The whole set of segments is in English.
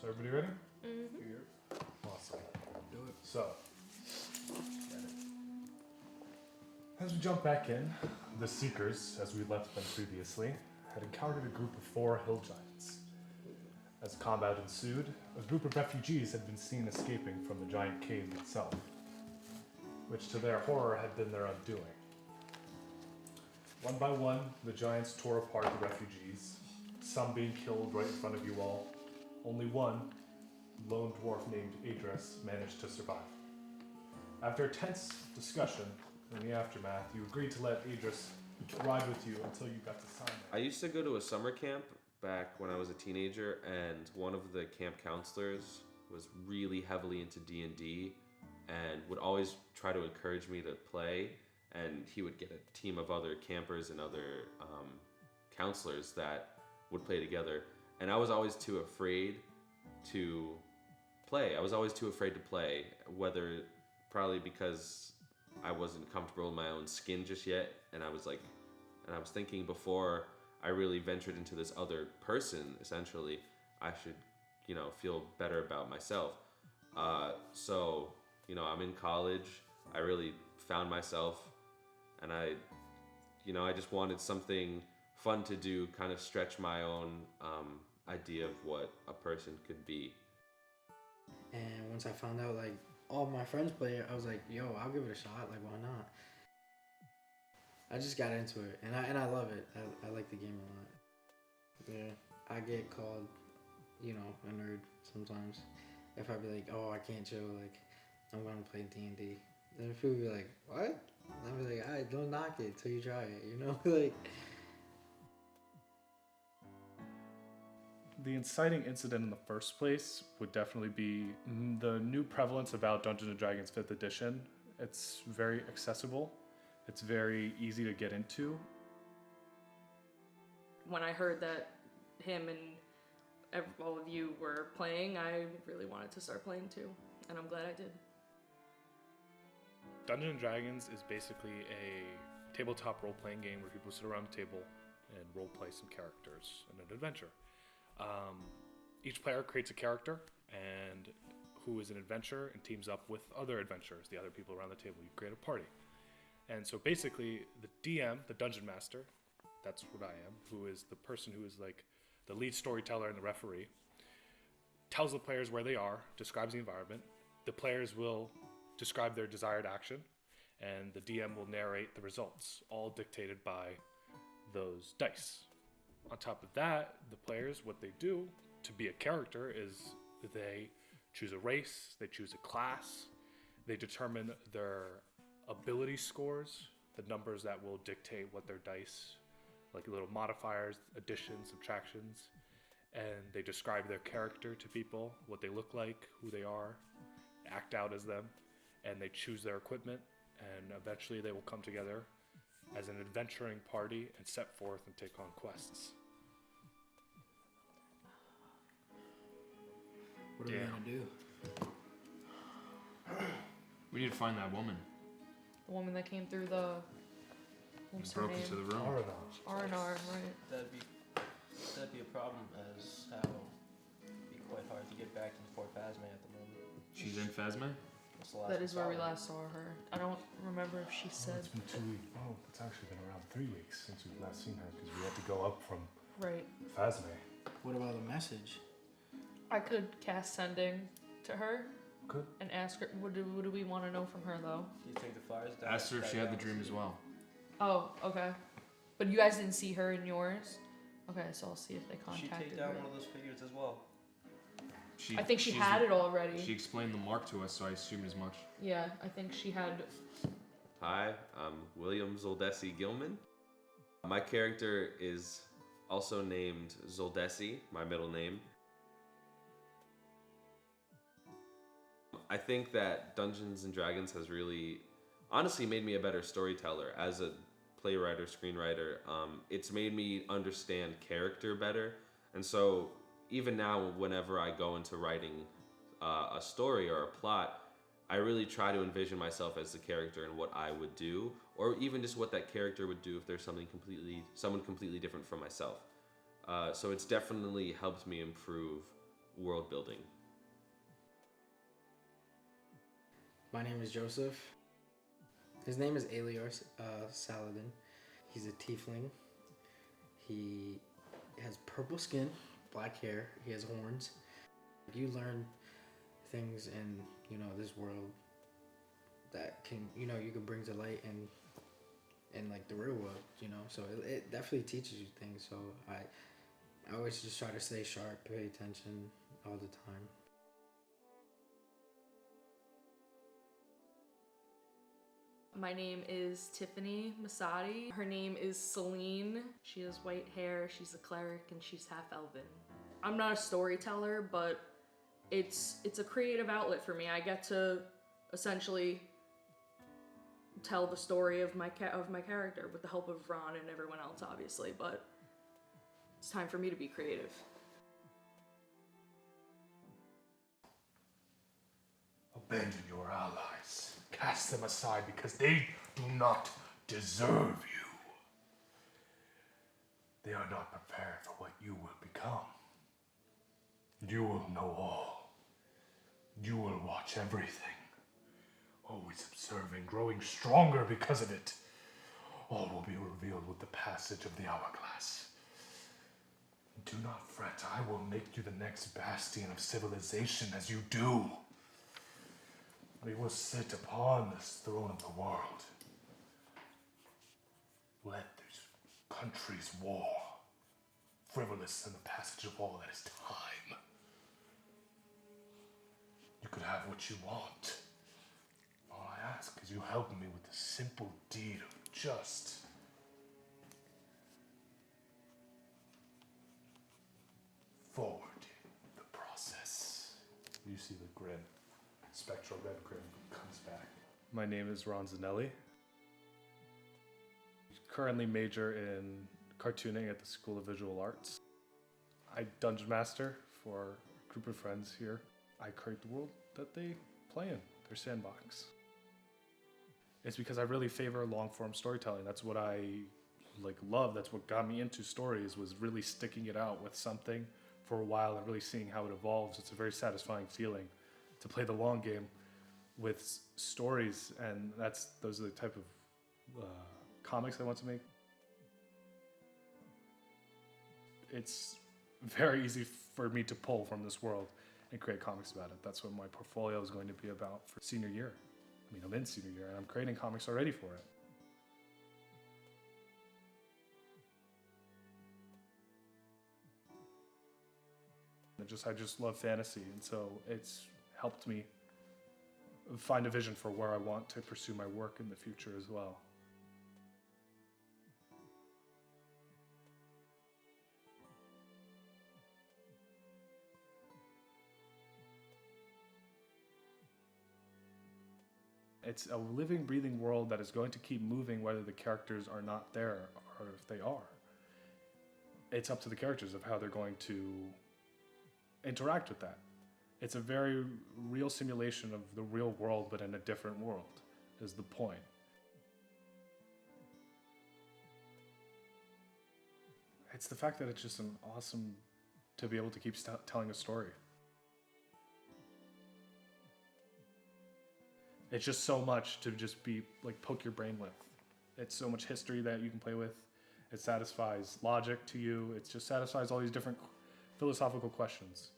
everybody ready? Mm-hmm. Yep. Awesome. Do it. So, as we jump back in, the Seekers, as we left them previously, had encountered a group of 4 hill giants. As combat ensued, a group of refugees had been seen escaping from the giant cave itself, which to their horror had been their undoing. One by one, the giants tore apart the refugees, some being killed right in front of you all. Only one, lone dwarf named Idris, managed to survive. After a tense discussion in the aftermath, you agreed to let Idris ride with you until you got to sign it. I used to go to a summer camp back when I was a teenager, and one of the camp counselors was really heavily into D&D and would always try to encourage me to play, and he would get a team of other campers and other counselors that would play together, and I was always too afraid to play. Whether probably because I wasn't comfortable in my own skin just yet, and I was thinking before I really ventured into this other person, essentially, I should, feel better about myself. So, I'm in college. I really found myself, and I just wanted something fun to do, kind of stretch my own idea of what a person could be. And once I found out, like, all my friends play it, I was like, yo, I'll give it a shot. Like, why not? I just got into it, and I love it. I like the game a lot. Yeah, I get called, a nerd sometimes. If I be like, oh, I can't chill, like, I'm gonna play D&D. Then people be like, what? And I'll be like, all right, don't knock it till you try it, like. The inciting incident in the first place would definitely be the new prevalence about Dungeons & Dragons 5th edition. It's very accessible. It's very easy to get into. When I heard that him and all of you were playing, I really wanted to start playing too, and I'm glad I did. Dungeons & Dragons is basically a tabletop role-playing game where people sit around a table and role-play some characters in an adventure. Each player creates a character and who is an adventurer and teams up with other adventurers, the other people around the table. You create a party. And so basically the DM, the dungeon master, that's what I am, who is the person who is like the lead storyteller and the referee, tells the players where they are, describes the environment. The players will describe their desired action, and the DM will narrate the results, all dictated by those dice. On top of that, the players, what they do to be a character is they choose a race, they choose a class, they determine their ability scores, the numbers that will dictate what their dice, like little modifiers, additions, subtractions, and they describe their character to people, what they look like, who they are, act out as them, and they choose their equipment, and eventually they will come together as an adventuring party and set forth and take on quests. What are we gonna do? We need to find that woman. The woman that came through the... What's her Broke name? into the room. R&R, right. That'd be a problem, as how it'd be quite hard to get back into Fort Phasma at the moment. She's in Phasma? What's the last That is where we saw her? last saw her. I don't remember if she said... It's been 2 weeks. Oh, it's actually been around 3 weeks since we've last seen her because we had to go up from Right. Phasme. What about the message? I could cast sending to her Good. and ask her, what do we want to know from her though? Do you think the flyers down? Asked her if she had the dream as well. Oh, okay. But you guys didn't see her in yours? Okay, so I'll see if they She contacted take down her. one of those figures as well. I think she she's had it already. She explained the mark to us, so I assumed as much. Yeah, I think she had... Hi, I'm William Gillman. My character is also named Zoldesi, my middle name. I think that Dungeons & Dragons has really, honestly, made me a better storyteller. As a playwright or screenwriter, it's made me understand character better. And so even now, whenever I go into writing a story or a plot, I really try to envision myself as the character and what I would do, or even just what that character would do if there's someone completely different from myself. So it's definitely helped me improve world building. My name is Joseph. His name is Elior Saladin. He's a tiefling. He has purple skin, black hair. He has horns. You learn things in, this world that can, you can bring to light in like the real world, So it definitely teaches you things. So I always just try to stay sharp, pay attention all the time. My name is Tiffany Masadi. Her name is Celine. She has white hair, she's a cleric, and she's half elven. I'm not a storyteller, but it's a creative outlet for me. I get to essentially tell the story of my character with the help of Ron and everyone else, obviously, but it's time for me to be creative. Abandon your allies. Cast them aside because they do not deserve you. They are not prepared for what you will become. You will know all. You will watch everything. Always observing, growing stronger because of it. All will be revealed with the passage of the hourglass. Do not fret, I will make you the next bastion of civilization as you do. We will sit upon this throne of the world. Let these countries war, frivolous in the passage of all that is time. You could have what you want. All I ask is you help me with the simple deed of just forwarding the process. You see the grin. Spectral red grin comes back. My name is Ron Zanelli. Currently major in cartooning at the School of Visual Arts. I dungeon master for a group of friends here. I create the world that they play in, their sandbox. It's because I really favor long-form storytelling. That's what I love. That's what got me into stories, was really sticking it out with something for a while and really seeing how it evolves. It's a very satisfying feeling to play the long game with stories, and those are the type of comics I want to make. It's very easy for me to pull from this world and create comics about it. That's what my portfolio is going to be about for senior year. I mean, I'm in senior year and I'm creating comics already for it. I just love fantasy, and so it's helped me find a vision for where I want to pursue my work in the future as well. It's a living, breathing world that is going to keep moving whether the characters are not there or if they are. It's up to the characters of how they're going to interact with that. It's a very real simulation of the real world, but in a different world, is the point. It's the fact that it's just an awesome to be able to keep telling a story. It's just so much to just be poke your brain with. It's so much history that you can play with. It satisfies logic to you. It just satisfies all these different philosophical questions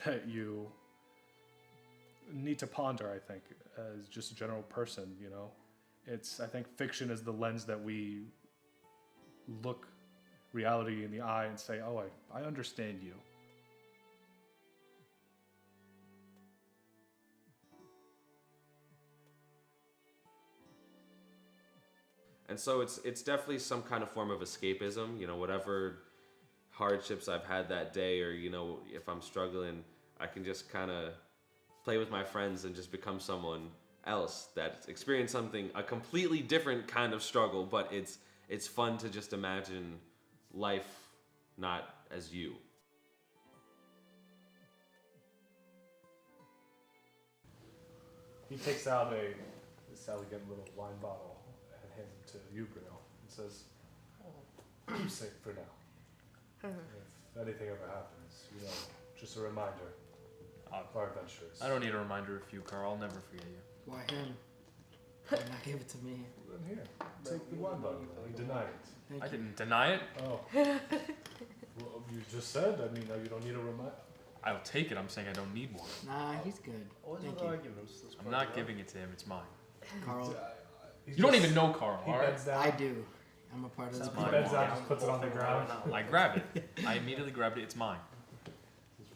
that you need to ponder, I think, as just a general person, I think fiction is the lens that we look reality in the eye and say, oh, I understand you. And so it's definitely some kind of form of escapism, whatever hardships I've had that day, or, if I'm struggling, I can just kind of play with my friends and just become someone else that experienced a completely different kind of struggle, but it's fun to just imagine life not as you. He takes out this elegant little wine bottle and hands it to you, Bruno, and says, keep safe for now. If anything ever happens, just a reminder, our adventures. I don't need a reminder of you, Carl. I'll never forget you. Why him? Why not give it to me? Then here, take the wine bottle. You denied it. Thank I you. didn't deny it. Oh. Well, you just said. I mean, you don't need a reminder. I'll take it. I'm saying I don't need one. Nah, he's good. Always Thank with you. arguments. That's I'm part not of giving it to him. It's mine. Carl, You don't even know Carl, He alright? bends down. I do. I'm a part of this. Sounds He mine. bends down, just puts it on the ground. I grab it. I immediately grabbed it. It's mine.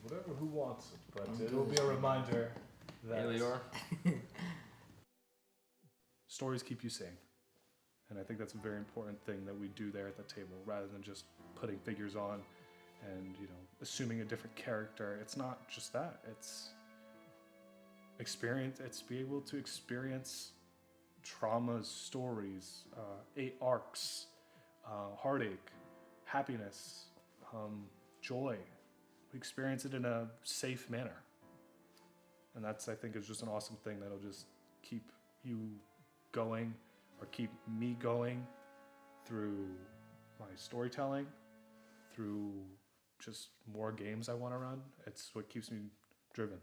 Whatever, who wants it, but I'm it'll good. be a reminder that Here they are. Stories keep you sane. And I think that's a very important thing that we do there at the table, rather than just putting figures on and, assuming a different character. It's not just that. It's be able to experience traumas, stories, 8 arcs, heartache, happiness, joy. We experience it in a safe manner. And that's, I think, is just an awesome thing that'll just keep you going, or keep me going through my storytelling, through just more games I want to run. It's what keeps me driven.